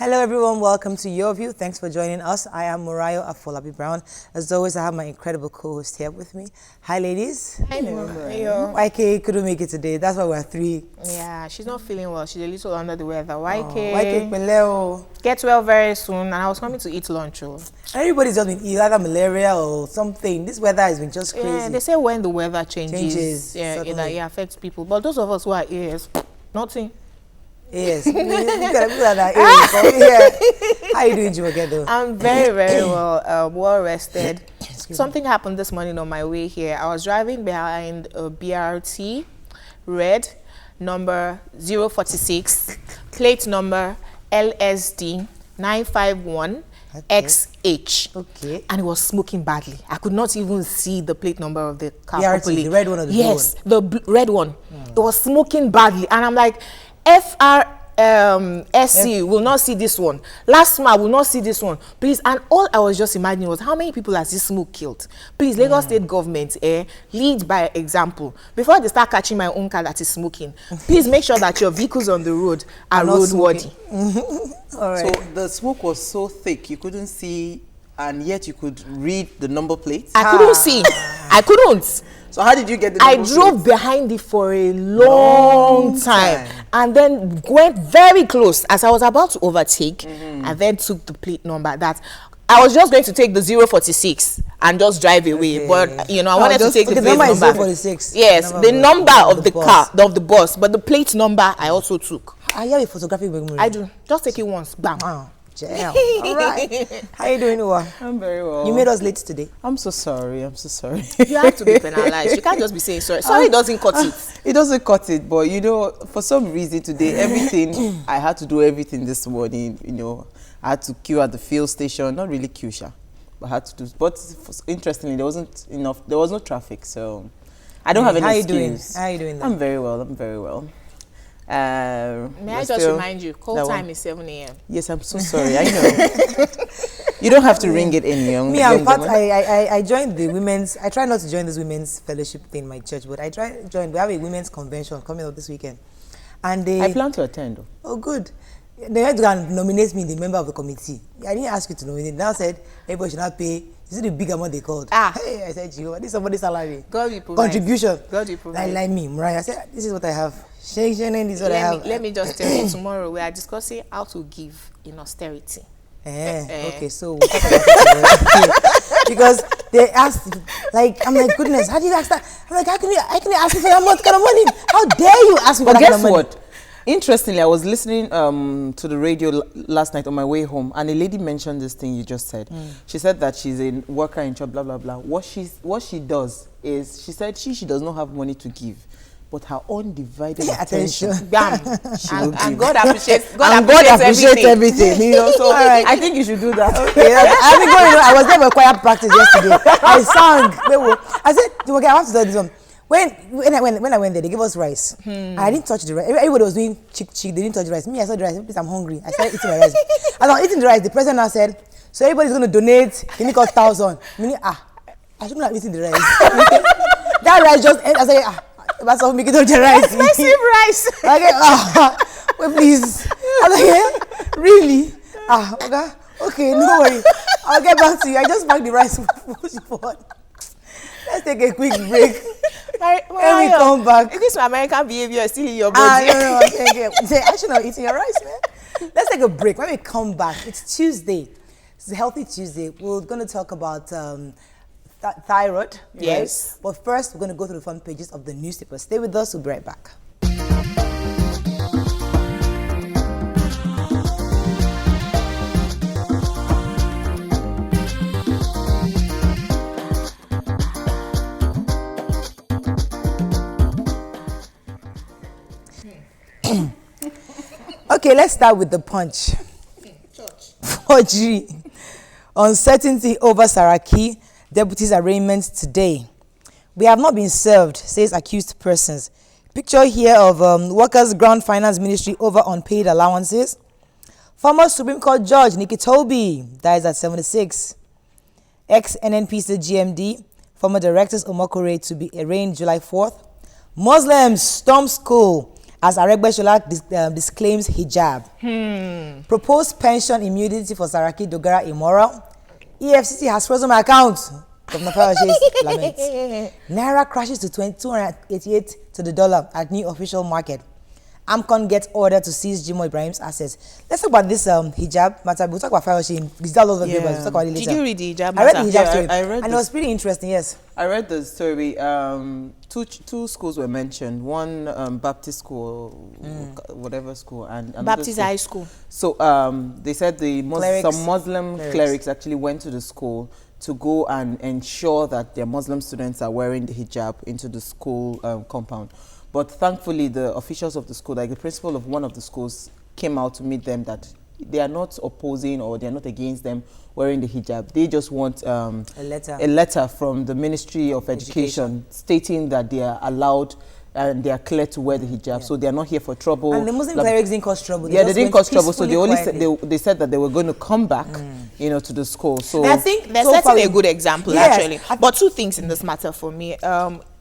Hello everyone, welcome to Your View. Thanks for joining us. I am Murayo Afolabi Brown. As always, I have my incredible co-host here with me. Hi ladies. Hi Murayo. YK couldn't make it today. That's why we're three. Yeah, she's not feeling well. She's a little under the weather. YK. YK Peleo. Get well very soon. And I was coming to eat lunch. Everybody's just been either malaria or something. This weather has been just crazy. Yeah, they say when the weather changes suddenly. it affects people. But those of us who are ears, nothing. Yes, look at people that are here. How are you doing, Jumokedo? I'm very, very well rested. Something happened this morning on my way here. I was driving behind a BRT, red, number 046, plate number LSD 951 XH. Okay. And it was smoking badly. I could not even see the plate number of the car BRT, properly. the red one or the blue one? Yes, the red one. It was smoking badly. And I'm like, FRSC will not see this one. LASTMA will not see this one. Please, and all I was just imagining was how many people has this smoke killed? Please, Lagos State government, lead by example. Before they start catching my own car that is smoking, please make sure that your vehicles on the road are roadworthy. All right. So the smoke was so thick you couldn't see, and yet you could read the number plate. I couldn't see. I couldn't. So how did you get the I number drove plate? behind it for a long time and then went very close as I was about to overtake and then took the plate number that I was just going to take the 046 and just drive away. But you know, I wanted to take the plate number. 046. Yes, the number of the car, of the bus, but the plate number I also took. I have a photographic memory. I do. Just take it once. Bam. Wow. Damn. All right. How you doing, Uwa? I'm very well. You made us late today. I'm so sorry. I'm so sorry. You have to be penalized. You can't just be saying sorry. Sorry doesn't cut it. It doesn't cut it, but you know, for some reason today, everything I had to do everything this morning. You know, I had to queue at the fuel station. Not really queue, but I had to do. But interestingly, there wasn't enough. There was no traffic, so I don't have any excuse. How you doing? I'm very well. I'm very well. May I just remind you, call time is 7 a.m. Yes, I'm so sorry. I know. You don't have to ring it in, young. Me, I joined the women's. I try not to join this women's fellowship thing in my church, but I try to join. We have a women's convention coming up this weekend, and I plan to attend. Oh, good. They had to nominate me the member of the committee. I didn't ask you to nominate. Now said everybody should not pay. Is it the big amount they called? Hey, I said, this is somebody's salary. God will provide. Contribution. God will provide. Like me, Mariah. I said, this is what I have. This is what I have. Let me just tell you, tomorrow we are discussing how to give in austerity. Okay, so we'll talk about it. Because they asked, like, I'm like, goodness, how do you ask that? I'm like, how can you ask me for that kind of money? How dare you ask me for that kind of money? Guess what? Interestingly, I was listening to the radio last night on my way home, and a lady mentioned this thing you just said. She said that she's a worker in church, blah, blah, blah. What she does is, she said she does not have money to give, but her undivided attention. Bam. And God appreciates everything. You know, so right. I think you should do that. Okay, I was there for choir practice yesterday. I sang. I said, okay, I have to do this one. When I went there, they gave us rice. I didn't touch the rice. Everybody was doing chick. They didn't touch the rice. Me, I saw the rice. Please, I'm hungry. I started eating my rice. As I was eating the rice, the president now said, so everybody's going to donate. Can you cut 1,000? Meaning, I shouldn't have eaten the rice. That rice just ended. I said, that's how we get the rice. Expensive rice. Okay, wait, please. I was like, really? Okay, no worry. I'll get back to you. I just packed the rice for Let's take a quick break. When we come back. This American behavior is still in your body. No. I should not eating your rice, man. Let's take a break. When we come back, it's Tuesday. It's a healthy Tuesday. We're going to talk about thyroid. Yes. Right? But first, we're going to go through the front pages of the newspaper. Stay with us. We'll be right back. Okay, let's start with the Punch. Forgery. Uncertainty over Saraki deputy's arraignment today. We have not been served, says accused persons. Picture here of workers' ground finance ministry over unpaid allowances. Former Supreme Court Judge Nikki Toby dies at 76. Ex-NNPC GMD, former directors Omokore to be arraigned July 4th. Muslims storm school as Aregbesola disclaims hijab. Proposed pension immunity for Saraki Dogara immoral. EFCC has frozen my account. Governor Fayoshe's laments. Naira crashes to 288 to the dollar at new official market. AMCON gets order to seize Jimoh Ibrahim's assets. Let's talk about this hijab matter. We'll talk about Fayoshe in digital over papers. We'll talk about it later. Did you read the hijab matter? I read the hijab Yeah, story. I read and it was pretty interesting, yes. I read the story. Two schools were mentioned. One Baptist school, whatever school, and another Baptist school. High School. So they said some Muslim Clerics. actually went to the school to go and ensure that their Muslim students are wearing the hijab into the school compound. But thankfully, the officials of the school, like the principal of one of the schools, came out to meet them that they are not opposing or they are not against them wearing the hijab. They just want a letter from the Ministry of Education stating that they are allowed and they are clear to wear the hijab. Yeah. So they are not here for trouble. And the Muslim clerics didn't cause trouble. They didn't cause trouble. So they only they said that they were going to come back, to the school. So I think they're setting a good example, actually. But two things in this matter for me.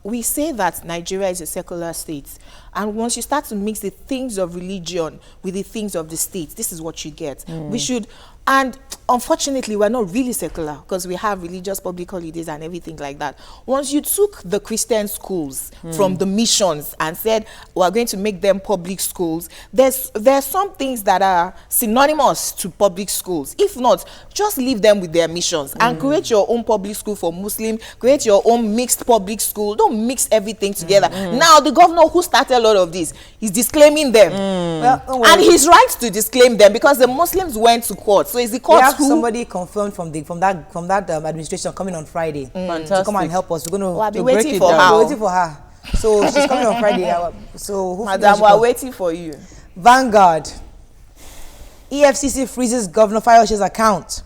We say that Nigeria is a secular state, and once you start to mix the things of religion with the things of the state, this is what you get. We should, and unfortunately, we're not really secular because we have religious public holidays and everything like that. Once you took the Christian schools from the missions and said we're going to make them public schools, there's some things that are synonymous to public schools. If not, just leave them with their missions and create your own public school for Muslim, create your own mixed public school. Don't mix everything together. Now, the governor who started a lot of this is disclaiming them. Well, and he's right to disclaim them because the Muslims went to court. So it's the court who... somebody confirmed from that administration coming on Friday to come and help us. We're going to be waiting for her. We're waiting for her. So she's coming on Friday. So Madam, we're waiting for you. Vanguard. EFCC freezes Governor Fayoshe's account.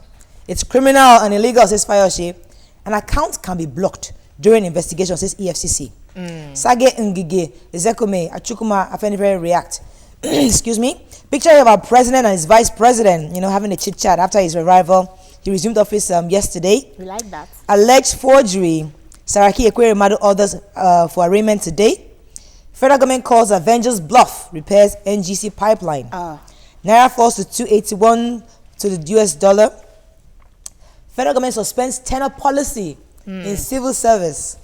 It's criminal and illegal, says Fayoshe. An account can be blocked during investigation, says EFCC. Sage Ngige, Ezekome, Achukuma, Afenifere react. Excuse me. Picture of our president and his vice president, having a chit chat after his arrival. He resumed office yesterday. We like that. Alleged forgery. Saraki Ekweremadu orders for arraignment today. Federal government calls Avengers bluff, repairs NGC pipeline. Naira falls to 281 to the US dollar. Federal government suspends tenure policy in civil service.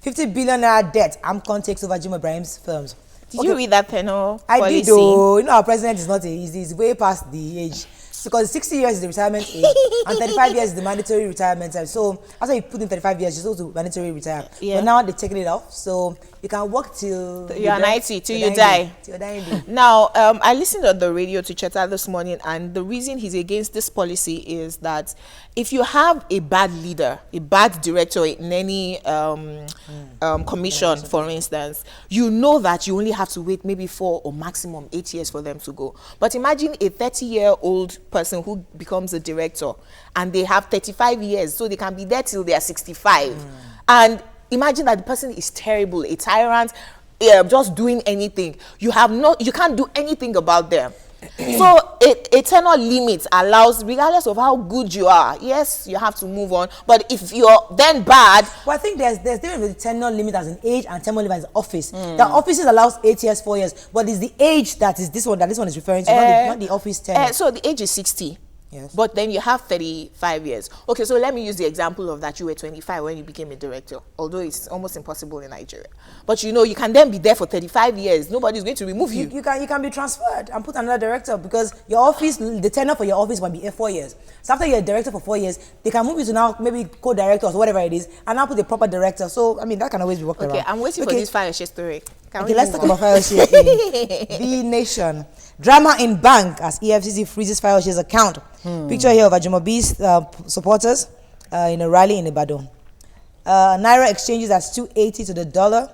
50 billion naira debt. AMCON takes over Jimoh Ibrahim's firms. Did you read that tenure policy? I did, though. Our president is not he's way past the age. Because 60 years is the retirement age, and 35 years is the mandatory retirement time. So after you put in 35 years, you're supposed to mandatory retire. But now they're taking it off, so you can work till you're 90, till you die. Till you're dying day. Now, I listened on the radio to Cheta this morning, and the reason he's against this policy is that if you have a bad leader, a bad director in any commission, for instance, you know that you only have to wait maybe 4 or maximum 8 years for them to go. But imagine a 30-year-old person who becomes a director and they have 35 years, so they can be there till they are 65. And imagine that the person is terrible, a tyrant, just doing anything. You can't do anything about them. So a tenure limit allows, regardless of how good you are, yes, you have to move on. But if you're then bad, well, I think there's difference with the tenure limit as an age and tenure limit as an office. The offices allows 8 years, 4 years, but it's the age that is this one is referring to, not the office tenure. So the age is 60. Yes. But then you have 35 years. Okay, so let me use the example of that you were 25 when you became a director, although it's almost impossible in Nigeria. But you can then be there for 35 years. Nobody's going to remove you. You can be transferred and put another director because your office, the tenure for your office might be 4 years. So after you're a director for 4 years, they can move you to now maybe co-directors or whatever it is, and now put a proper director. So, I mean, that can always be worked around. Okay, I'm waiting for this Fayoshe story. Let's talk about Fayoshe in The Nation. Drama in bank as EFCC freezes Fayoshe's account. Picture here of Ajimobi's supporters in a rally in Ibadan. Naira exchanges at 280 to the dollar.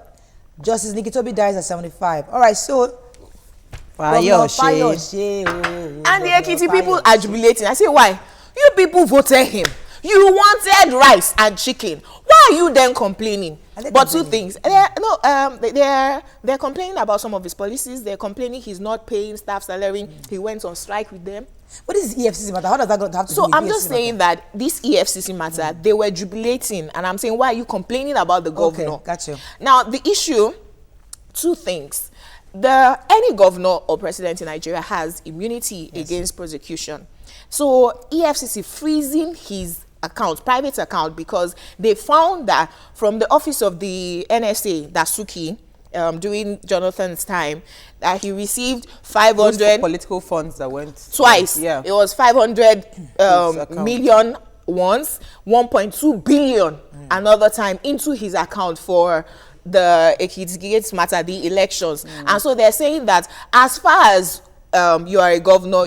Justice Nikitobi dies at 75. All right, so Fayoshe. And the Ekiti people are jubilating. I say, why? You people voted him. You wanted rice and chicken. Why are you then complaining? But two things. They're complaining about some of his policies. They're complaining he's not paying staff salary. He went on strike with them. What is EFCC matter? How does that have to do with So I'm just saying that this EFCC matter, they were jubilating. And I'm saying, why are you complaining about the governor? Okay, gotcha. Now, the issue, two things. any governor or president in Nigeria has immunity against prosecution. So EFCC freezing his account, private account, because they found that from the office of the NSA, Dasuki, during Jonathan's time, that he received 500 political funds that went twice. Yeah, it was 500 million once, 1.2 billion another time into his account for the Ekiti matter, the elections. And so they're saying that as far as you are a governor,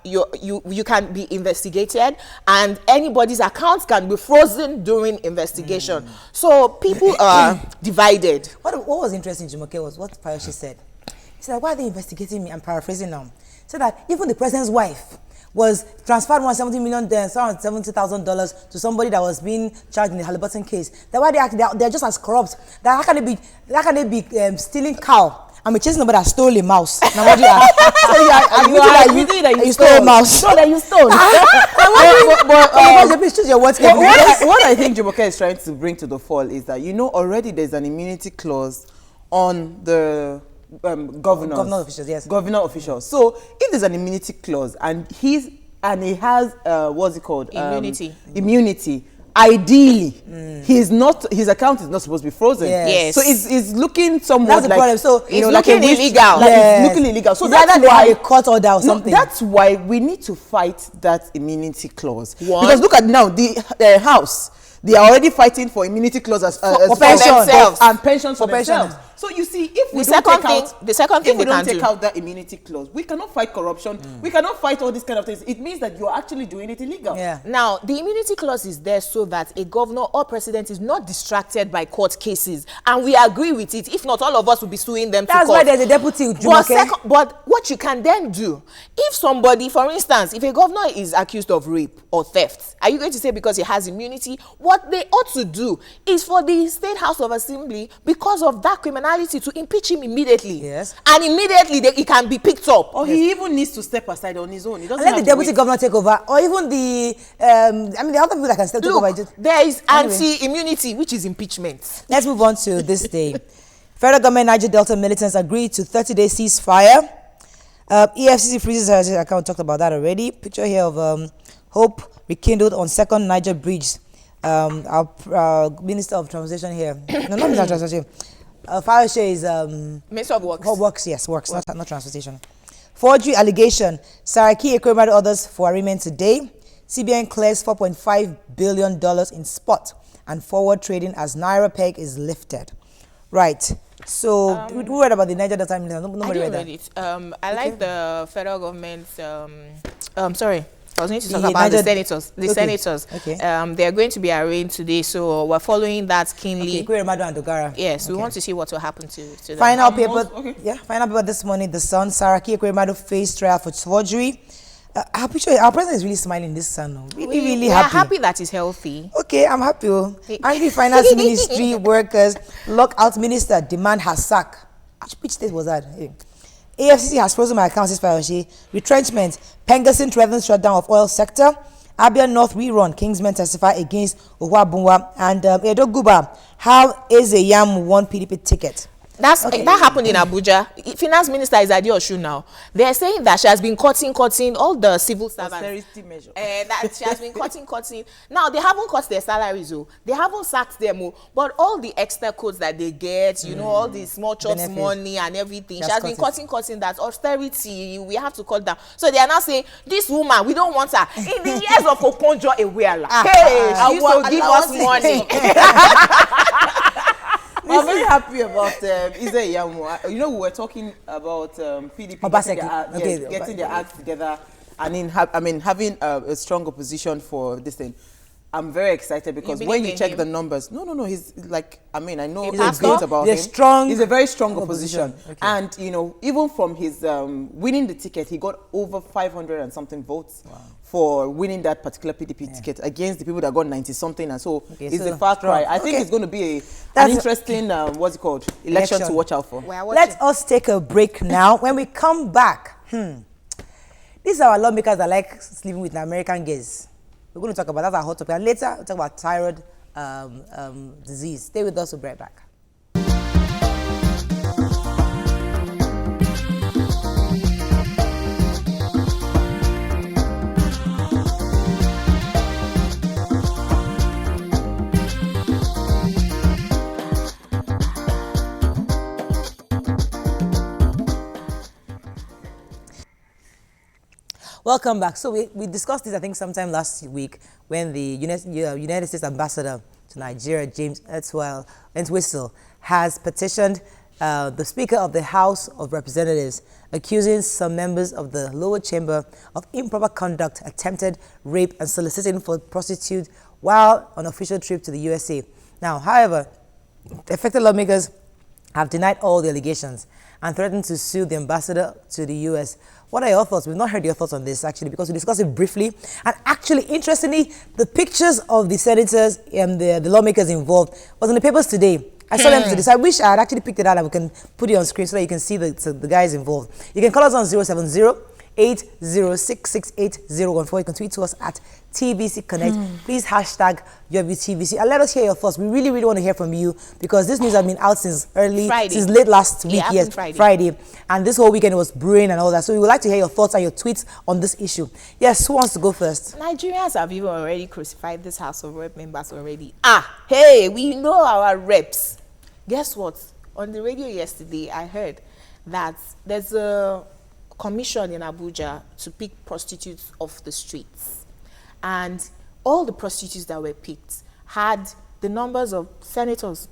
you can be investigated, and anybody's accounts can be frozen during investigation. So people are divided. What was interesting, Jumoke, was what Payoshi said. He said, why are they investigating me? I'm paraphrasing now. He said that even the president's wife was transferred $70,000 to somebody that was being charged in the Halliburton case. That's why they're just as corrupt. That how can they be stealing cow? I'm chasing somebody that stole a mouse. Now what do you are? So you are admitting that you stole a mouse. No, that you stole. Please choose your words. What I think Jumoke is trying to bring to the fore is that, you know, already there's an immunity clause on the governor officials, yes. Governor officials. So if there's an immunity clause and he has what's it called? Immunity. Ideally, his account is not supposed to be frozen. Yes. So it's looking somewhat that's the like, problem. So it's looking illegal. Like it's looking illegal. So that's why a court order or something. That's why we need to fight that immunity clause. One. Because look at now the House. They are already fighting for immunity clause as for themselves and pensions for themselves. pensioners. So you see, if we The don't second thing we they don't can take do. out that immunity clause, we cannot fight corruption. We cannot fight all these kind of things. It means that you're actually doing it illegal. Yeah. Now, the immunity clause is there so that a governor or president is not distracted by court cases, and we agree with it. If not, all of us will be suing them. That's to court. why there's a deputy. But what you can then do, if somebody, for instance, if a governor is accused of rape or theft, are you going to say because he has immunity? What they ought to do is for the State House of Assembly, because of that criminality, to impeach him immediately. Yes. And immediately he can be picked up. Or he even needs to step aside on his own. He doesn't Let have the to deputy wait. governor take over, or even the the other people that can still take over. There is Anyway. anti-immunity, which is impeachment. Let's move on to this day. Federal government Niger Delta militants agreed to 30-day ceasefire. EFCC freezes her account. Talked about that already. Picture here of hope rekindled on second Niger bridge. Our Minister of Transportation here. No, not Minister of Transportation. Fayose is Minister of Works. Works, not transportation. Forgery allegation. Saraki Ekwemadu others for arraignment today. CBN clears $4.5 billion in spot and forward trading as Naira peg is lifted. Right. So we read about the Niger Delta militants. I didn't read it. I like the federal government. Sorry. I was going to talk about the senators. The senators. Okay. They are going to be arraigned today, so we're following that keenly. Ekwemadu and Dogara. Yes, we want to see what will happen to them. Final paper this morning. The Sun. Saraki Ekwemadu faced trial for forgery. Our president is really smiling this sun. Really we are happy. happy that he's healthy. Okay, I'm happy. Angry finance ministry workers lockout minister demand her sack. Which state was that? Hey. AFCC has frozen my account, says retrenchment. Pengassin threatens shutdown of oil sector. Abia North rerun. Kingsmen testify against Ohuabunwa and Edo Guba. How Ezeyam won PDP ticket. That happened in Abuja. Finance minister is at Oshu now. They're saying that she has been cutting all the civil servants. Austerity measure. That she has been cutting. Now they haven't cut their salaries, they haven't sacked them, but all the extra codes that they get, all the small chops money and everything, she has been cutting that austerity. We have to cut down. So they are now saying this woman, we don't want her in the years of Okonjo Iweala. Hey, she used to give us money. I'm very happy about Ize. We were talking about PDP getting their acts together and having a strong opposition for this thing. I'm very excited because when you check the numbers, no, he's like, I know he's great about him. He's a very strong opposition. Okay. And, even from his winning the ticket, he got over 500 and something votes for winning that particular PDP ticket against the people that got 90 something. And so it's a far cry. I think it's going to be an interesting, election to watch out for. Let us take a break now. When we come back, these are our lawmakers that like sleeping with American gays. We're going to talk about that, our hot topic. And later, we'll talk about thyroid disease. Stay with us, we'll be right back. Welcome back. So we discussed this, I think, sometime last week when the United States ambassador to Nigeria, James Entwistle, has petitioned the Speaker of the House of Representatives, accusing some members of the lower chamber of improper conduct, attempted rape, and soliciting for prostitutes while on official trip to the USA. Now, however, the affected lawmakers have denied all the allegations and threatened to sue the ambassador to the US. What are your thoughts? We've not heard your thoughts on this, actually, because we discussed it briefly. And actually, interestingly, the pictures of the senators and the lawmakers involved was in the papers today. I saw them today. So I wish I had actually picked it out and we can put it on screen so that you can see the guys involved. You can call us on 070-806-6801. You can tweet to us at TVC Connect. Please hashtag UWTVC and let us hear your thoughts. We really, really want to hear from you because this news has been out since since late last week. Yes, Friday. And this whole weekend was brewing and all that. So we would like to hear your thoughts and your tweets on this issue. Yes, who wants to go first? Nigerians have even already crucified this House of Rep members already. Hey, we know our reps. Guess what? On the radio yesterday, I heard that there's a commission in Abuja to pick prostitutes off the streets. And all the prostitutes that were picked had the numbers of senators,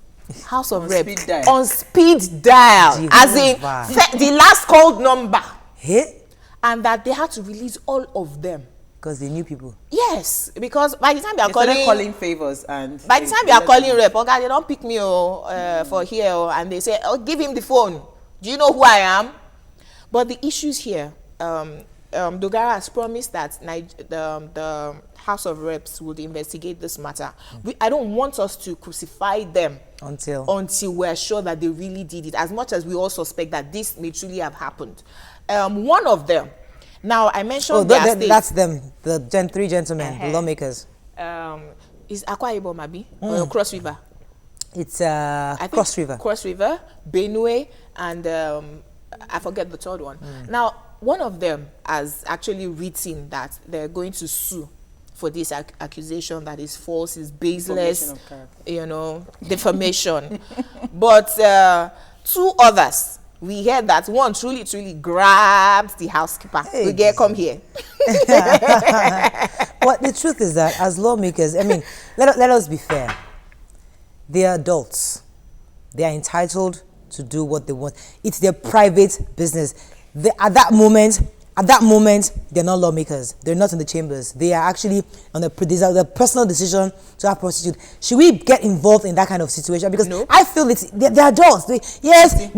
House of Reps, on speed dial, as in the last called number. Hey? And that they had to release all of them. Because they knew people. Yes, because by the time they are calling favors and by the time they are calling rep, okay, they don't pick me for here, and they say, oh, give him the phone. Do you know who I am? But the issues here, Dogara has promised that the House of Reps would investigate this matter. I don't want us to crucify them until we're sure that they really did it, as much as we all suspect that this may truly have happened. One of them, now I mentioned that's them, the three gentlemen, the lawmakers. Is Akwa Ibom Abi or Cross River? It's Cross River. Cross River, Benue, and I forget the third one. Now, one of them has actually written that they're going to sue for this accusation that is false, is baseless, defamation. But two others, we heard that one truly grabbed the housekeeper. We get come here. Well, the truth is that as lawmakers, I mean, let us be fair. They are adults. They are entitled to do what they want. It's their private business. At that moment, they're not lawmakers. They're not in the chambers. They are actually on the personal decision to have prostitute. Should we get involved in that kind of situation? Because I feel they're adults. We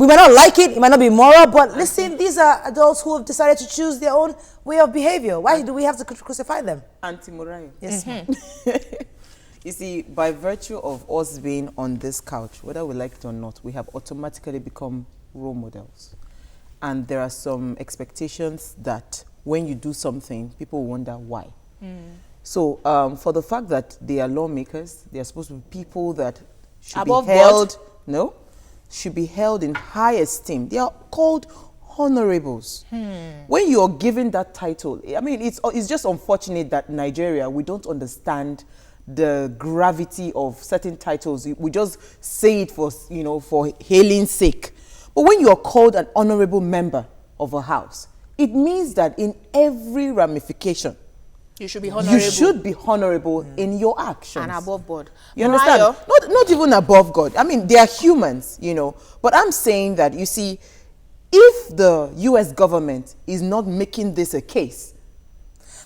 might not like it. It might not be moral, but listen, these are adults who have decided to choose their own way of behavior. Why do we have to crucify them? Anti-moral. Yes. You see, by virtue of us being on this couch, whether we like it or not, we have automatically become role models. And there are some expectations that when you do something, people wonder why. So for the fact that they are lawmakers, they are supposed to be people that should be held, should be held in high esteem. They are called honorables. When you are given that title, I mean, it's just unfortunate that Nigeria, we don't understand the gravity of certain titles. We just say it for hailing's sake. But when you are called an honorable member of a house, it means that in every ramification, you should be honorable. In your actions. And above board. You understand? Not even above God. I mean, they are humans, But I'm saying that, you see, if the U.S. government is not making this a case,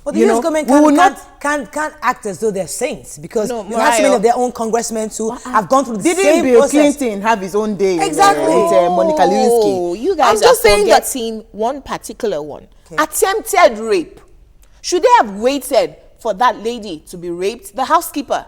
but the U.S. government can't act as though they're saints, because you have so many of their own congressmen who have gone through the same Bill process. Clinton have his own day with Oh, Monica Lewinsky? You guys are forgetting one particular one. Okay. Attempted rape. Should they have waited for that lady to be raped? The housekeeper.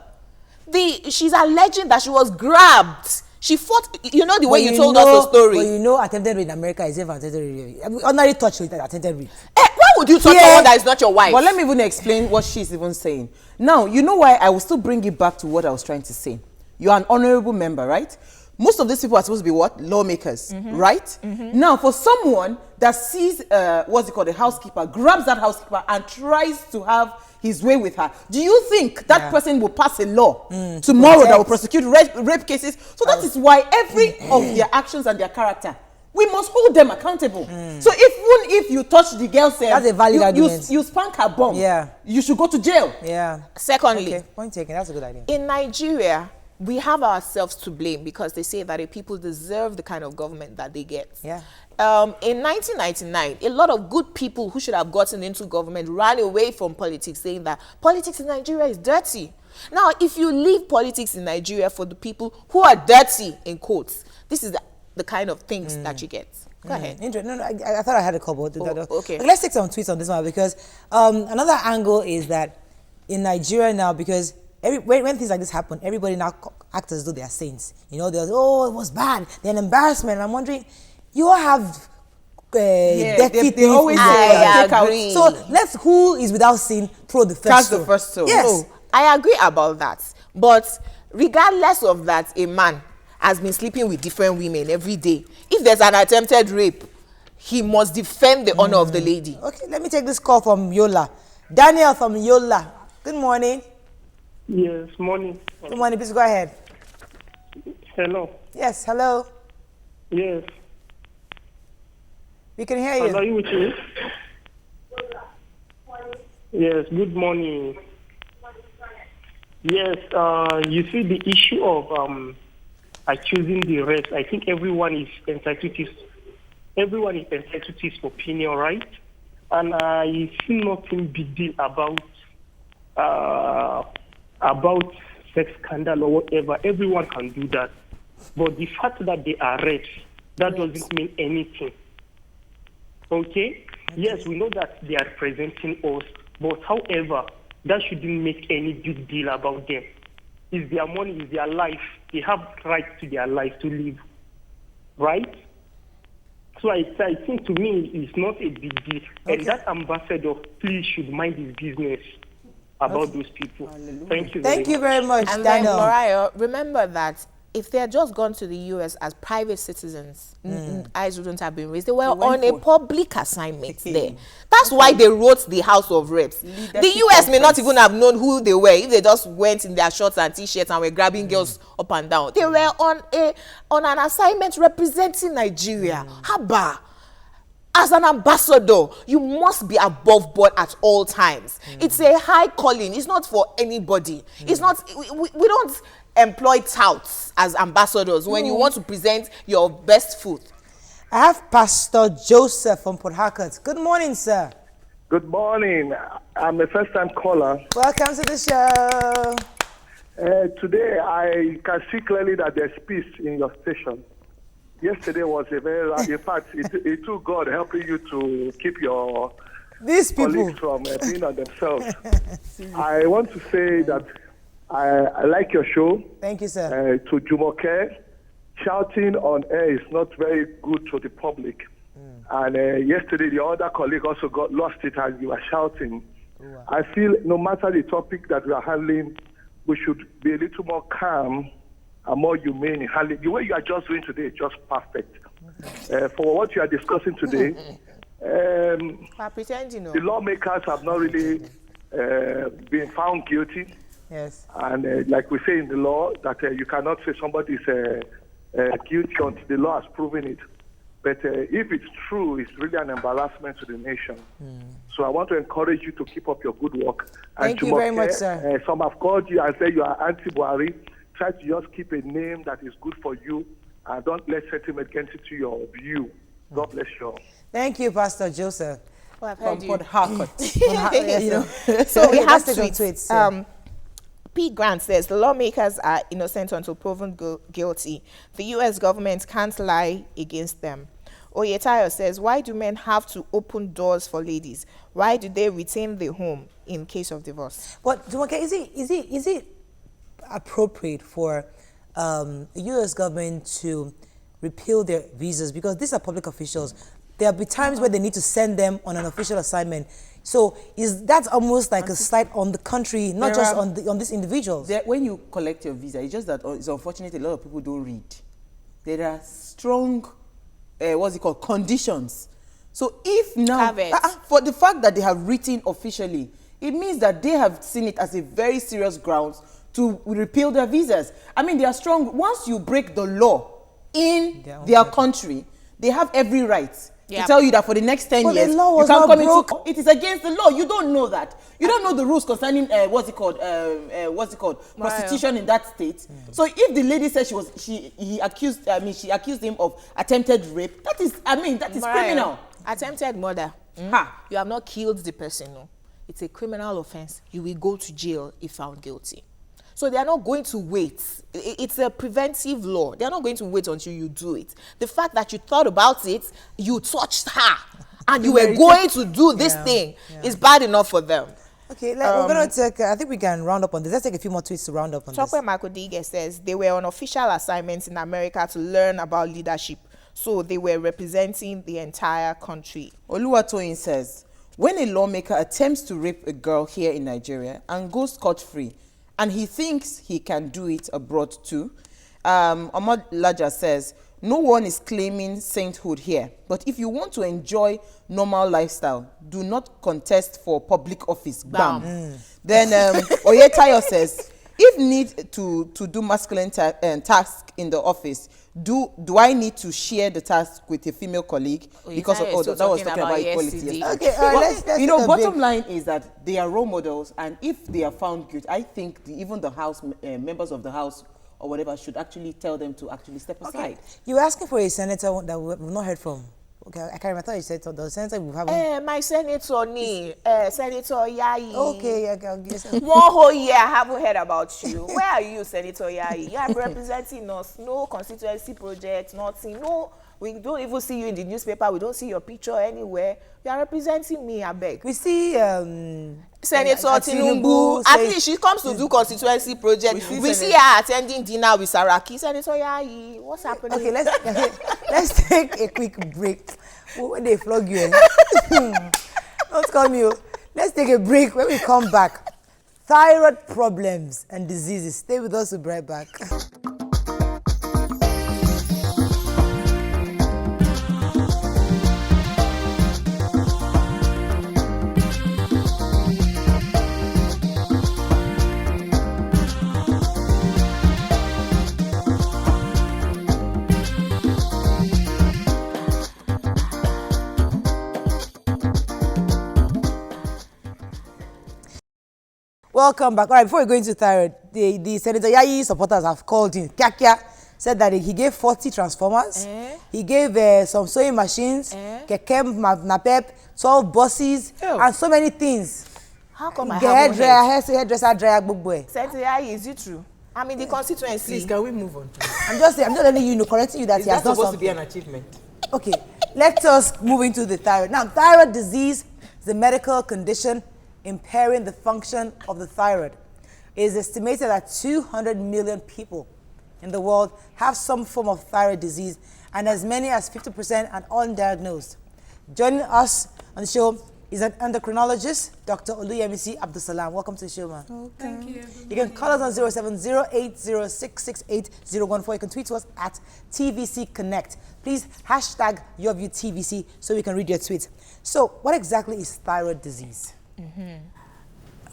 She's alleging that she was grabbed. She fought, the way you told us the story. But attempted rape in America is even attempted rape. Ordinary touch with attempted rape. Why would you touch someone that is not your wife? But let me even explain what she's even saying. Now, you know why I will still bring it back to what I was trying to say. You're an honorable member, right? Most of these people are supposed to be what? Lawmakers, right? Now, for someone that sees, the housekeeper, grabs that housekeeper and tries to have his way with her, do you think that person will pass a law tomorrow that will prosecute rape cases? So that is why every of their actions and their character we must hold them accountable. So even if you touch the girl, that's a valid argument. You spank her bum. Yeah. You should go to jail. Yeah. Secondly, Okay, point taken. That's a good idea. in Nigeria, we have ourselves to blame because they say that the people deserve the kind of government that they get. Yeah. In 1999, a lot of good people who should have gotten into government ran away from politics, saying that politics in Nigeria is dirty. Now, if you leave politics in Nigeria for the people who are dirty, in quotes, this is the kind of things that you get. Go ahead. No, I thought I had a couple. Okay. Let's take some tweets on this one, because another angle is that in Nigeria now, because when things like this happen, everybody now acts as though they are saints. You know, they're, oh, it was bad. They're an embarrassment. And I'm wondering, you all have dirty things. Always I agree. So who is without sin throw the first That's stone. the first stone. Yes. Oh, I agree about that. But regardless of that, a man has been sleeping with different women every day. If there's an attempted rape, he must defend the honor of the lady. Okay, let me take this call from Yola. Daniel from Yola. Good morning. Yes, morning. Good morning. Please go ahead. Hello. Yes, hello. Yes. We can hear Are you. you with me? Yes, good morning. Yes, you see the issue of accusing the rest. I think everyone is entitled to his opinion, right? And I see nothing big deal about sex scandal or whatever. Everyone can do that. But the fact that they are rapes, that doesn't mean anything. Okay? Yes, we know that they are representing us, but however, that shouldn't make any big deal about them. It's their money, it's their life. They have rights to their life to live. Right? So I think to me, it's not a big deal. Okay. And that ambassador, please, should mind his business about those people. Hallelujah. Thank you very much, And Daniel. then, Mariah, remember that if they had just gone to the US as private citizens, eyes wouldn't have been raised. They were on a public assignment there. That's why they wrote the House of Reps. The US may not even have known who they were if they just went in their shorts and t-shirts and were grabbing girls up and down. They were on an assignment representing Nigeria. Haba. As an ambassador, you must be above board at all times. It's a high calling. It's not for anybody. It's not, we don't employ touts as ambassadors when you want to present your best foot. I have Pastor Joseph from Port Harcourt. Good morning, sir. Good morning. I'm a first-time caller. Welcome to the show. Today, I can see clearly that there's peace in your station. Yesterday was a very, in fact, it took God helping you to keep your These people colleagues from being on themselves. I want to say that I like your show. Thank you, sir. To Jumoke, shouting on air is not very good to the public. And yesterday, the other colleague also got lost it and you were shouting. Wow. I feel no matter the topic that we are handling, we should be a little more calm and more humane in handling. The way you are just doing today is just perfect. For what you are discussing today, the lawmakers have not really been found guilty. Yes. And like we say in the law, that you cannot say somebody is guilty until the law has proven it. But if it's true, it's really an embarrassment to the nation. So I want to encourage you to keep up your good work. Thank you very much, sir. Some have called you and said you are anti-Buhari. Try to just keep a name that is good for you and don't let sentiment get into your view. God bless you all. Thank you, Pastor Joseph. Well, I've From heard Port Harcourt. Yes, So we have take on tweets. P. Grant says, the lawmakers are innocent until proven guilty. The U.S. government can't lie against them. Oyetayo says, why do men have to open doors for ladies? Why do they retain the home in case of divorce? But okay, is it appropriate for the U.S. government to repeal their visas? Because these are public officials. There will be times where they need to send them on an official assignment. So is that almost like a slight on the country, not just on these individuals? When you collect your visa, it's just that it's unfortunate a lot of people don't read. There are strong, conditions. So if now, for the fact that they have written officially, it means that they have seen it as a very serious grounds to repeal their visas. I mean, they are strong. Once you break the law in their country, they have every right Yep. to tell you that for the next 10 But the years, law you was can't not come broke. into. It is against the law. You don't know that. You don't know the rules concerning prostitution in that state. So if the lady said she accused him of attempted rape, that is criminal. Attempted murder. Ha. You have not killed the person. No. It's a criminal offense. You will go to jail if found guilty. So they are not going to wait. It's a preventive law. They are not going to wait until you do it. The fact that you thought about it, you touched her, and you were going to do this thing is bad enough for them. Okay, we're going to take, I think we can round up on this. Let's take a few more tweets to round up on this. Chokwe Makodige says they were on official assignments in America to learn about leadership. So they were representing the entire country. Oluwatoyin says, when a lawmaker attempts to rape a girl here in Nigeria and goes scot-free, and he thinks he can do it abroad too, Ahmad Laja says, no one is claiming sainthood here, but if you want to enjoy normal lifestyle, do not contest for public office. Bam. Then Oyetayo says, if need to do masculine task in the office, do I need to share the task with a female colleague? Because that was talking about equality. Yes. Okay, let's bottom line is that they are role models, and if they are found guilty, I think even the house members of the house or whatever should actually tell them to actually step aside. You were asking for a senator that we've not heard from. Okay, I can't remember. I thought you said the senator we haven't. My senator, Senator Yayi. Okay, I'll guess. 1 whole year I haven't heard about you. Where are you, Senator Yayi? You are representing us. No constituency project, nothing. No, we don't even see you in the newspaper. We don't see your picture anywhere. You are representing me, I beg. We see Senator Tinubu. At least she comes to do constituency project. We see her attending dinner with Saraki. Senator Yayi, what's happening? Okay, let's take a quick break. When they flog you, don't call me. Let's take a break. When we come back, thyroid problems and diseases. Stay with us. We'll be right back. Welcome back. All right, before we go into thyroid, the Senator Yayi supporters have called in. Kyakia said that he gave 40 transformers, he gave some sewing machines, keke napep, 12 buses, and so many things. How come I haven't heard? Hairdresser, dryer, gbogbo. Senator Yayi, is it true? I'm in the constituency. Please, can we move on? I'm just letting you know, correcting you that he has done supposed something. to be an achievement? Okay, let us move into the thyroid. Now, thyroid disease is a medical condition impairing the function of the thyroid. It is estimated that 200 million people in the world have some form of thyroid disease, and as many as 50% are undiagnosed. Joining us on the show is an endocrinologist, Dr. Oluyemisi Abdulsalam. Welcome to the show, man. Oh, thank you. You can call us on 07080668014. You can tweet to us at TVC Connect. Please hashtag YourViewTVC so we can read your tweets. So, what exactly is thyroid disease?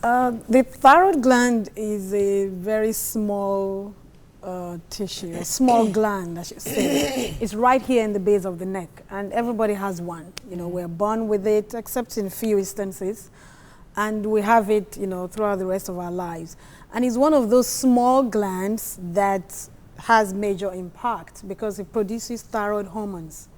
The thyroid gland is a very small tissue, a small gland, I should say. It's right here in the base of the neck, and everybody has one. You know, we're born with it, except in few instances, and we have it, you know, throughout the rest of our lives. And it's one of those small glands that has major impact because it produces thyroid hormones.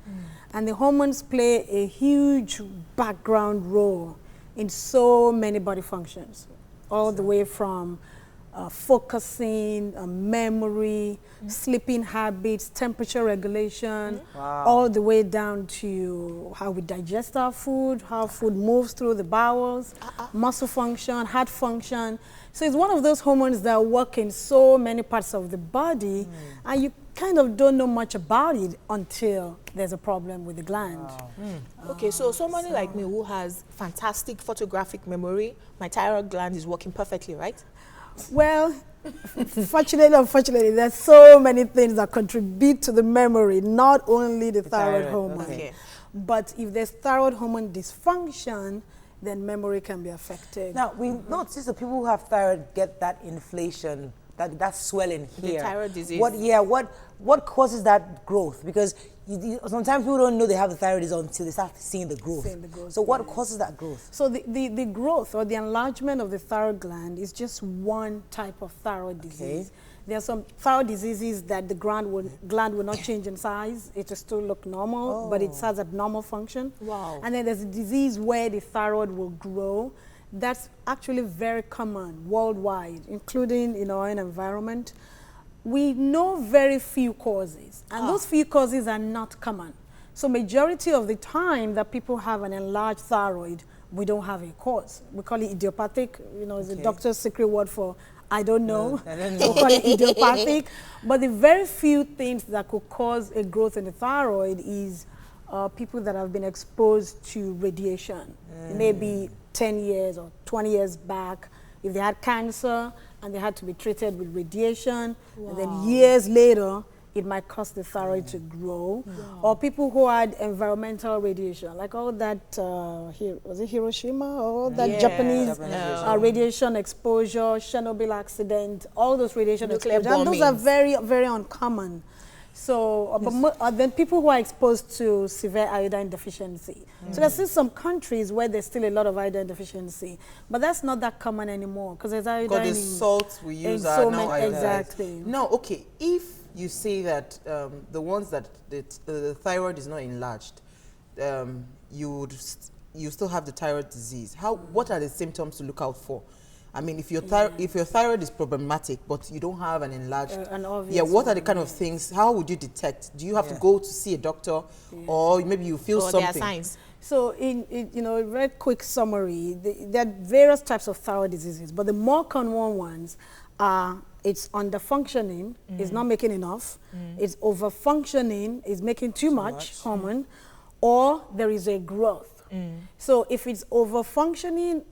And the hormones play a huge background role in so many body functions, all the way from focusing, memory, sleeping habits, temperature regulation, all the way down to how we digest our food, how food moves through the bowels, muscle function, heart function. So it's one of those hormones that work in so many parts of the body, and you kind of don't know much about it until there's a problem with the gland. Okay, so somebody like me who has fantastic photographic memory, my thyroid gland is working perfectly, right? Well, fortunately, unfortunately, there's so many things that contribute to the memory, not only the thyroid hormone. Okay. But if there's thyroid hormone dysfunction, then memory can be affected. Now, we notice the people who have thyroid get that inflation, that swelling here. The thyroid disease. What causes that growth? Because sometimes people don't know they have the thyroid disease until they start seeing the growth. So what causes that growth? So the growth or the enlargement of the thyroid gland is just one type of thyroid disease. There are some thyroid diseases that the gland will not change in size. It will still look normal, but it has abnormal function. Wow. And then there's a disease where the thyroid will grow. That's actually very common worldwide, including in our own environment. We know very few causes, and those few causes are not common. So majority of the time that people have an enlarged thyroid, we don't have a cause. We call it idiopathic, it's a doctor's secret word for I don't know. I don't So we call it idiopathic. But the very few things that could cause a growth in the thyroid is people that have been exposed to radiation. Maybe 10 years or 20 years back, if they had cancer and they had to be treated with radiation, and then years later, it might cause the thyroid to grow. Or people who had environmental radiation, like all that, was it Hiroshima? Or all that Japanese radiation exposure, Chernobyl accident, all those radiation Nuclear exposure. And those are very, very uncommon. So, then people who are exposed to severe iodine deficiency. So there's still some countries where there's still a lot of iodine deficiency, but that's not that common anymore because there's iodine. Because the salts we use are so now iodized. Exactly. No, okay. If you say that the ones that the thyroid is not enlarged, you still have the thyroid disease. What are the symptoms to look out for? I mean, if your thyroid is problematic, but you don't have an enlarged, what are the kind of things? How would you detect? Do you have to go to see a doctor, or maybe you feel something? There are signs. So, in a very quick summary, there are various types of thyroid diseases, but the more common ones are it's underfunctioning, it's not making enough, it's overfunctioning, it's making too much hormone, or there is a growth. So, if it's overfunctioning,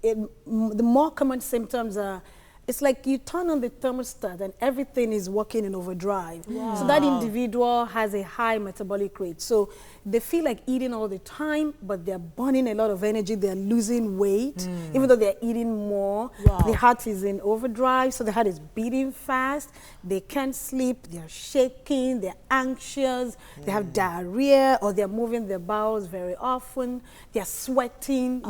the more common symptoms are, it's like you turn on the thermostat and everything is working in overdrive. So that individual has a high metabolic rate. So they feel like eating all the time, but they're burning a lot of energy. They're losing weight, even though they're eating more. The heart is in overdrive, so the heart is beating fast. They can't sleep, they're shaking, they're anxious, they have diarrhea, or they're moving their bowels very often. They're sweating,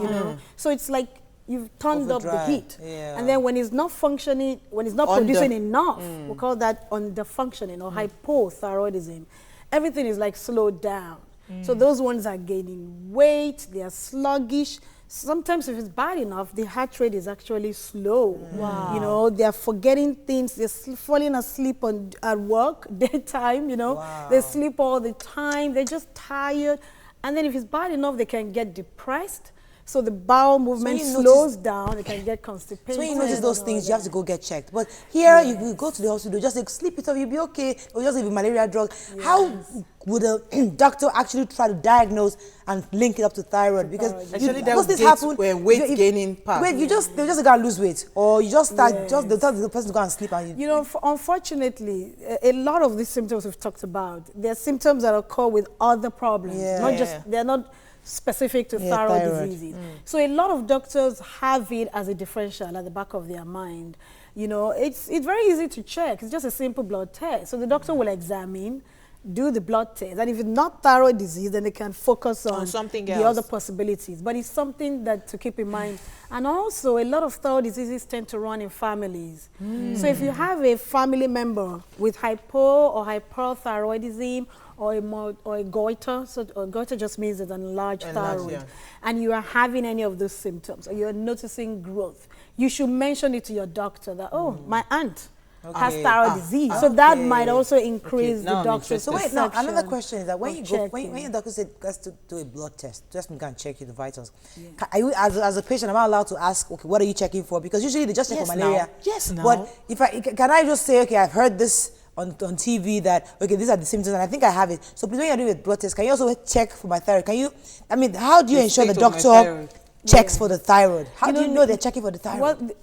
So it's like you've turned up the heat. And then when it's not functioning, when it's not producing enough, we call that underfunctioning or hypothyroidism. Everything is like slowed down. So those ones are gaining weight, they are sluggish. Sometimes if it's bad enough, the heart rate is actually slow. They're forgetting things, they're falling asleep at work, daytime, They sleep all the time, they're just tired. And then if it's bad enough, they can get depressed. So the bowel movement slows down, it can get constipated. So when you notice those things, you have to go get checked. But here, you go to the hospital, just like, sleep it off, you'll be okay, or just give you malaria drug. How would a doctor actually try to diagnose and link it up to thyroid? Because actually, that happen when weight gaining part. They just gotta lose weight, or you just start, they tell the person to go and sleep. And Unfortunately, a lot of these symptoms we've talked about, they're symptoms that occur with other problems. They're not specific to thyroid diseases. So a lot of doctors have it as a differential at the back of their mind. It's very easy to check. It's just a simple blood test. So the doctor will examine, do the blood test, and if it's not thyroid disease, then they can focus on something the else. other possibilities. But it's something that to keep in mind. And also, a lot of thyroid diseases tend to run in families. So if you have a family member with hypo or hyperthyroidism, or a goiter, so goiter just means it's an enlarged thyroid, and you are having any of those symptoms, or you're noticing growth, you should mention it to your doctor that, my aunt has thyroid disease. So that might also increase the doctor's So wait, now perception another question is that when of your doctor said let's do a blood test, just go and check the vitals. Are you, as a patient, am I allowed to ask, okay, what are you checking for? Because usually they just check for malaria. But can I just say, okay, I've heard this on TV that, okay, these are the symptoms and I think I have it. So please, when you're doing a blood test, can you also check for my thyroid? How do you ensure the doctor checks for the thyroid? How do you know they're checking for the thyroid?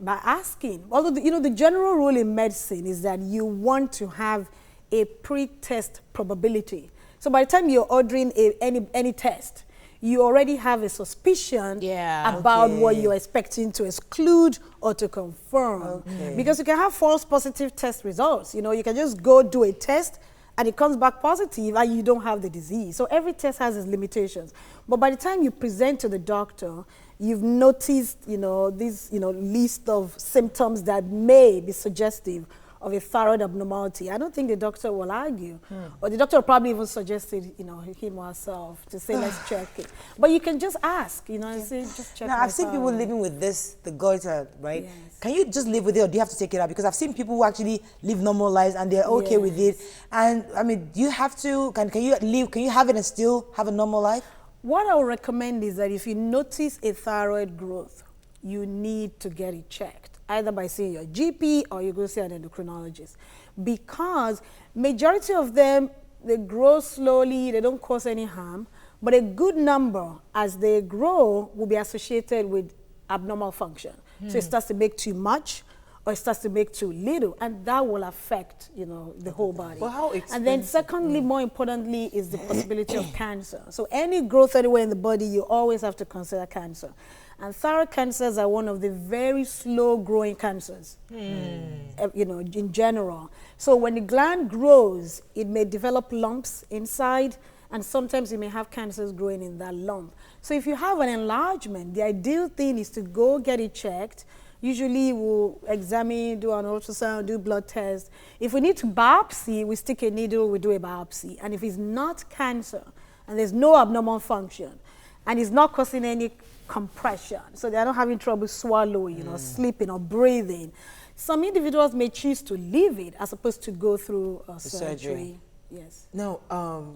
By asking. Although, the general rule in medicine is that you want to have a pre-test probability. So by the time you're ordering any test, you already have a suspicion about what you're expecting to exclude or to confirm. Because you can have false positive test results. You can just go do a test and it comes back positive and you don't have the disease. So every test has its limitations. But by the time you present to the doctor, you've noticed, this, list of symptoms that may be suggestive of a thyroid abnormality. I don't think the doctor will argue, or the doctor will probably even suggested, him or herself to say, let's check it. But you can just ask, and say, just check. Now, I've seen people living with this, the goiter, right? Yes. Can you just live with it, or do you have to take it out? Because I've seen people who actually live normal lives and they're okay with it. And I mean, do you have to? Can you have it and still have a normal life? What I would recommend is that if you notice a thyroid growth, you need to get it checked, either by seeing your GP or you go see an endocrinologist. Because majority of them, they grow slowly, they don't cause any harm, but a good number as they grow will be associated with abnormal function. So it starts to make too much, or it starts to make too little, and that will affect, the whole body. But how expensive? And then secondly, more importantly, is the possibility of cancer. So any growth anywhere in the body, you always have to consider cancer. And thyroid cancers are one of the very slow growing cancers, in general. So when the gland grows, it may develop lumps inside, and sometimes you may have cancers growing in that lump. So if you have an enlargement, the ideal thing is to go get it checked. Usually we'll examine, do an ultrasound, do blood test. If we need to biopsy, we stick a needle, we do a biopsy. And if it's not cancer, and there's no abnormal function, and it's not causing any compression, so they're not having trouble swallowing, sleeping or breathing, some individuals may choose to leave it as opposed to go through surgery. Yes. Now,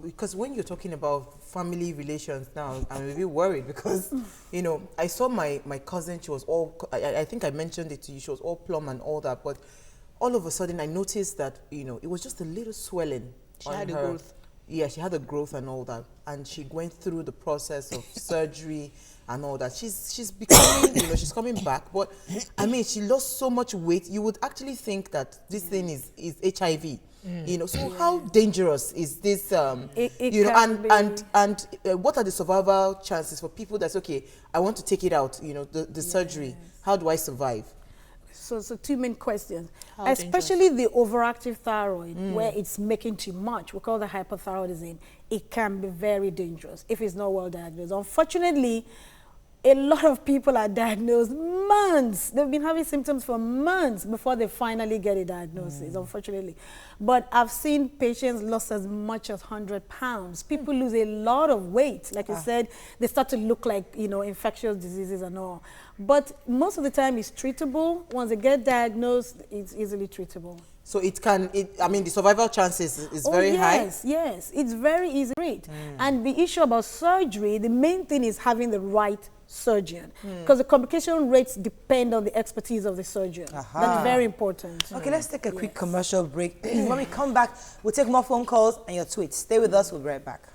because when you're talking about family relations now, I'm a bit worried because, I saw my cousin, she was all, I think I mentioned it to you, she was all plump and all that, but all of a sudden I noticed that, it was just a little swelling. She had a growth. Yeah, she had a growth and all that. And she went through the process of surgery and all that. She's becoming, she's coming back. But, I mean, she lost so much weight. You would actually think that this thing is HIV. So how dangerous is this? And what are the survival chances for people that's okay? I want to take it out. The surgery. How do I survive? So two main questions. Especially the overactive thyroid, where it's making too much. We call that hypothyroidism. It can be very dangerous if it's not well diagnosed. Unfortunately, a lot of people are diagnosed months. They've been having symptoms for months before they finally get a diagnosis, unfortunately. But I've seen patients lose as much as 100 pounds. People lose a lot of weight. Like you said, they start to look like, infectious diseases and all. But most of the time it's treatable. Once they get diagnosed, it's easily treatable. So the survival chances is very high? Yes, it's very easy. And the issue about surgery, the main thing is having the right surgeon, because the complication rates depend on the expertise of the surgeon. That's very important. Okay, let's take a quick commercial break. When we come back, we'll take more phone calls and your tweets. Stay with us, we'll be right back.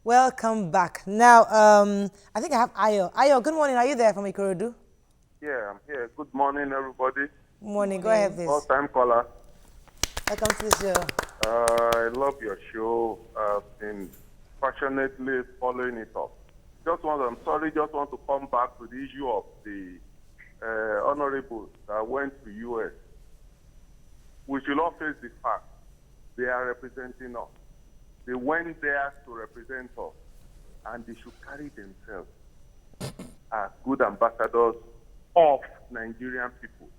Welcome back. Now, I think I have Ayo. Ayo, good morning. Are you there from Ikorodu? Yeah, I'm here. Good morning, everybody. Good morning. Go ahead, please. All-time caller. Welcome to the show. I love your show. I've been passionately following it up. Just want to come back to the issue of the honorables that went to U.S. We should all face the fact they are representing us. They went there to represent us, and they should carry themselves as good ambassadors of Nigerian people.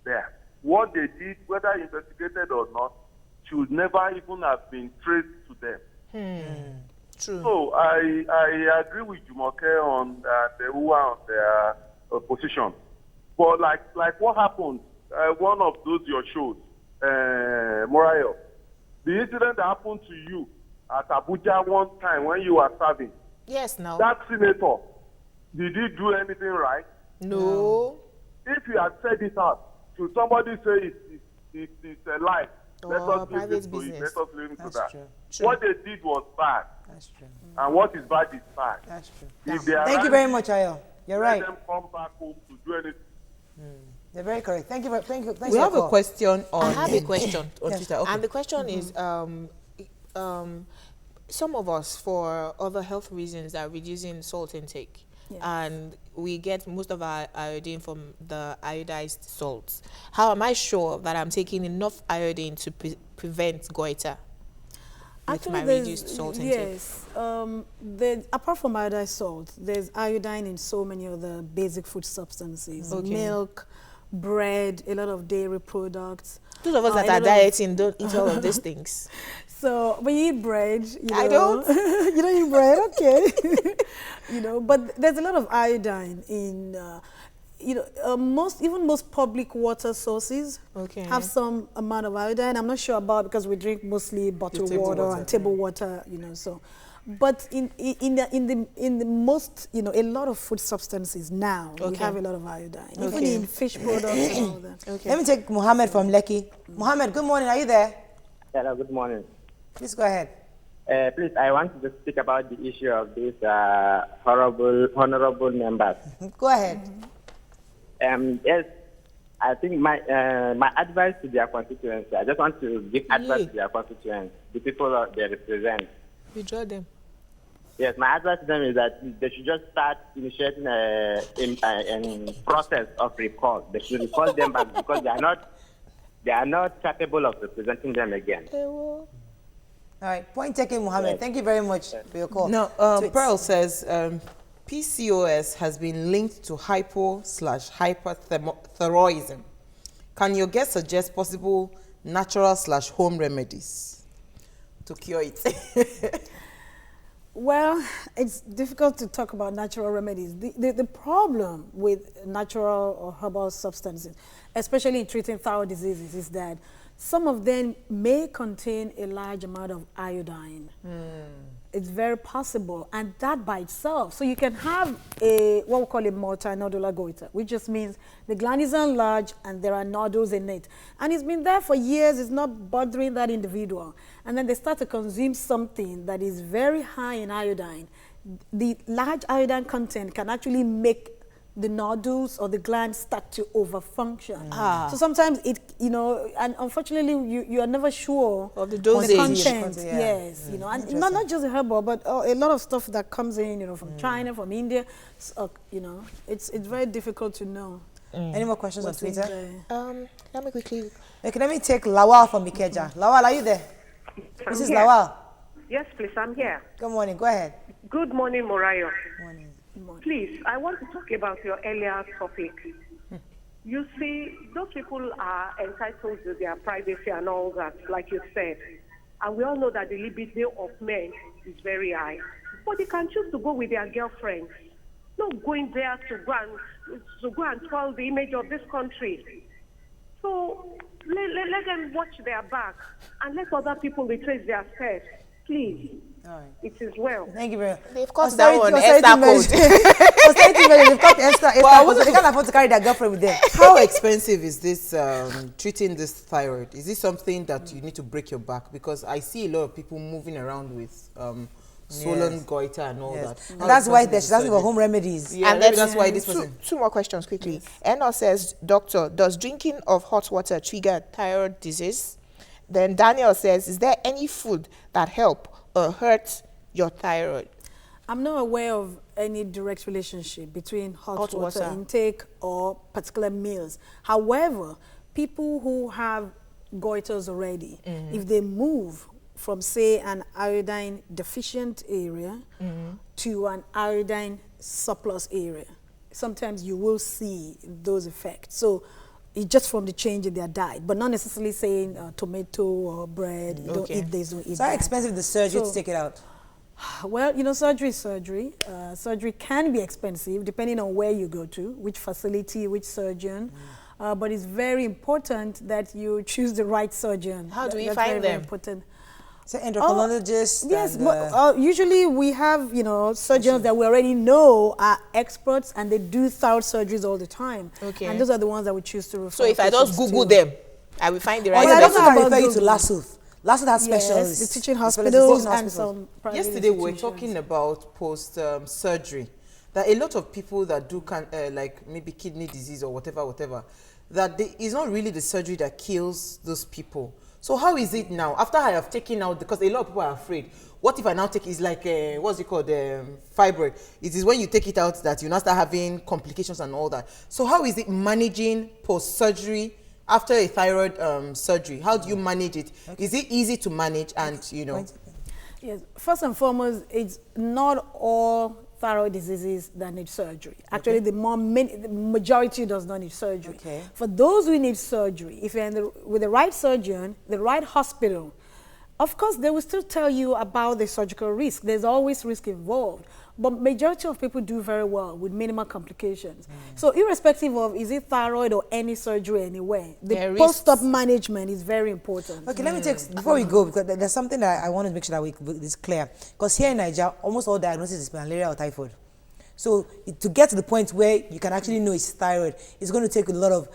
There. What they did, whether investigated or not, should never even have been traced to them. True. So I agree with Jumoke on the who are on their position. But like what happened, one of those your shows, Morayo, the incident that happened to you at Abuja one time when you were serving. Yes, now. That senator, did he do anything right? No. If you had said it out, should somebody say it's a lie Let or us private listen to it. business. Let us listen to That's that. true. What they did was bad, That's true. and what is bad is bad. That's true. If they are Thank you right, very much, Ayo. You're let right. them come back home to do anything. They're very correct. Thank you. Thanks We for have your a call. question I on have a question. Twitter. Okay. And the question is, some of us, for other health reasons, are reducing salt intake. Yes. And we get most of our iodine from the iodized salts. How am I sure that I'm taking enough iodine to prevent goiter with my there's- reduced salt intake? Yes. Apart from iodized salt, there's iodine in so many other basic food substances. Okay. Milk, bread, a lot of dairy products. Those of us that a are lot of- dieting don't eat all of these things. So when you eat bread, you know, I don't. you don't eat bread, okay? You know, but there's a lot of iodine in, most public water sources Okay. have some amount of iodine. I'm not sure about because we drink mostly bottled table water water, and table water, you know. So, but in the most, you know, a lot of food substances now we Okay. have a lot of iodine, even Okay. in fish products and all that. Okay. Let me take Mohammed from Lekki. Mohammed, good morning. Are you there? Hello, good morning. Please go ahead. Please, I want to speak about the issue of these honorable members. Go ahead. Yes, I think my advice to their constituency, I just want to give advice to their constituents, the people that they represent. Withdraw them. Yes, my advice to them is that they should just start initiating a process of recall. They should recall them back because they are not capable of representing them again. All right. Point taken, Mohammed. Yes. Thank you very much for your call. Now, Tweets. Pearl says PCOS has been linked to hypo/hyperthyroidism. Can your guest suggest possible natural/home remedies to cure it? Well, it's difficult to talk about natural remedies. The problem with natural or herbal substances, especially in treating thyroid diseases, is that some of them may contain a large amount of iodine. It's very possible, and that by itself. So you can have what we call a multinodular goiter, which just means the gland is enlarged and there are nodules in it. And it's been there for years, it's not bothering that individual. And then they start to consume something that is very high in iodine. The large iodine content can actually make the nodules or the glands start to overfunction. So sometimes it, you know, and unfortunately you are never sure Of the the dosage. content. Yeah. Yes, you know, and not just the herbal, but a lot of stuff that comes in, you know, from China, from India. So, you know, it's very difficult to know. Any more questions on what's in Twitter? there. Let me quickly. Okay, let me take Lawal from Ikeja. Lawal, are you there? This is here. Lawal. Yes, please, I'm here. Good morning. Go ahead. Good morning, Morayo. Morning. Please, I want to talk about your earlier topic. You see, those people are entitled to their privacy and all that, like you said. And we all know that the libido of men is very high. But they can choose to go with their girlfriends, not going there to go and spoil the image of this country. So let them watch their back and let other people retrace their steps. Please. All right. It is well. Thank you very much. They've cut that one, Esther Austerity measures, they've cut Esther code, so they can't afford to carry their girlfriend with them. How expensive is this treating this thyroid? Is this something that you need to break your back? Because I see a lot of people moving around with swollen Yes. goiter and all Yes. that. And How that's why expensive she's is asking for surgery? home remedies. Yeah, And then that's why this two, person. two more questions quickly. Eno says, Doctor, does drinking of hot water trigger thyroid disease? Then Daniel says, is there any food that help or hurt your thyroid? I'm not aware of any direct relationship between hot water water. intake or particular meals. However, people who have goiters already, if they move from, say, an iodine deficient area to an iodine surplus area, sometimes you will see those effects. So it's just from the change in their diet, but not necessarily saying tomato or bread, don't Okay. eat this, don't eat So how that. expensive the surgery to So- take it out? Well, you know, surgery is surgery. Surgery can be expensive depending on where you go to, which facility, which surgeon. But it's very important that you choose the right surgeon. How do we That's find very, very them? important. So endocrinologist. Yes, and, but usually we have, you know, surgeons that we already know are experts and they do thyroid surgeries all the time. Okay. And those are the ones that we choose to refer So if I just patients Google to. them, I will find the Or right the I don't doctor know can about refer you to Google. LASUF. LASUF has Yes, specialists. the teaching Specialists, hospitals teaching and hospitals. some private Yesterday we were institutions. talking about post surgery, that a lot of people that do like maybe kidney disease or whatever, that it's not really the surgery that kills those people. So how is it now after I have taken out, because a lot of people are afraid, what if I now take, it's like what's it called, fibroid? It is when you take it out that you now start having complications and all that. So how is it managing post surgery after a thyroid surgery? How do you manage it? Is it easy to manage? And Yes, first and foremost, it's not all thyroid diseases that need surgery. Actually, the majority does not need surgery. Okay. For those who need surgery, if you're with the right surgeon, the right hospital, of course, they will still tell you about the surgical risk. There's always risk involved. But majority of people do very well with minimal complications. So irrespective of is it thyroid or any surgery anywhere, the post-op management is very important. Okay, let me take, before we go, because there's something that I want to make sure that it's clear. Because here in Nigeria, almost all diagnosis is malaria or typhoid. So to get to the point where you can actually know it's thyroid, it's going to take a lot of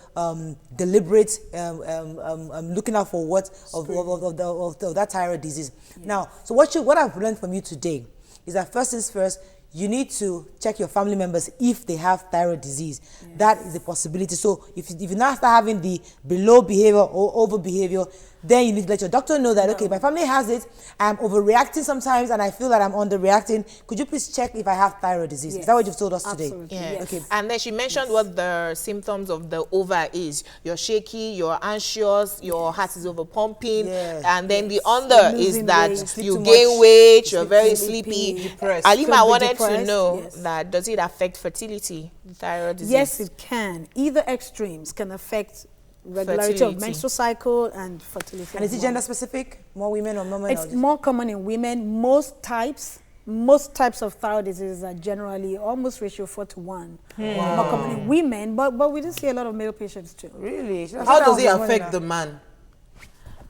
deliberate looking out for what of that thyroid disease. Yeah. Now, so what I've learned from you today is that first things first, you need to check your family members if they have thyroid disease. Yes. That is a possibility. So if you now start having the below behavior or over behavior, then you need to let your doctor know that, okay, my family has it, I'm overreacting sometimes and I feel that I'm underreacting. Could you please check if I have thyroid disease? Yes. Is that what you've told us today? Yeah. Yes. Okay. And then she mentioned what the symptoms of the over is. You're shaky, you're anxious, your heart is over pumping, and then the under is that you gain weight, you're very sleepy, depressed. Alima wanted to know that does it affect fertility, thyroid disease? Yes, it can. Either extremes can affect regularity of menstrual cycle and fertility. And is it gender specific? More women or more men? It's more common in women. Most types of thyroid diseases are generally almost ratio 4:1. Wow. More common in women, but we do see a lot of male patients too. Really? How does it affect the man?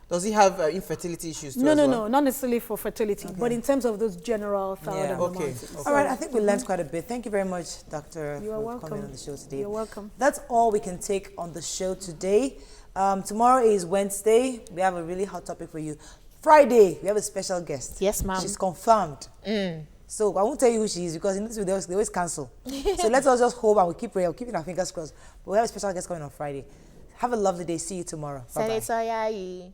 Does he have infertility issues too? No, not necessarily for fertility, but in terms of those general thyroid abnormalities. All right, I think we learned quite a bit. Thank you very much, Doctor, for coming on the show today. You're welcome. That's all we can take on the show today. Tomorrow is Wednesday. We have a really hot topic for you. Friday, we have a special guest. Yes, ma'am. She's confirmed. So I won't tell you who she is because in this video they always cancel. So let's all just hope and we'll keep praying, we'll keep our fingers crossed. But we have a special guest coming on Friday. Have a lovely day. See you tomorrow. Bye-bye.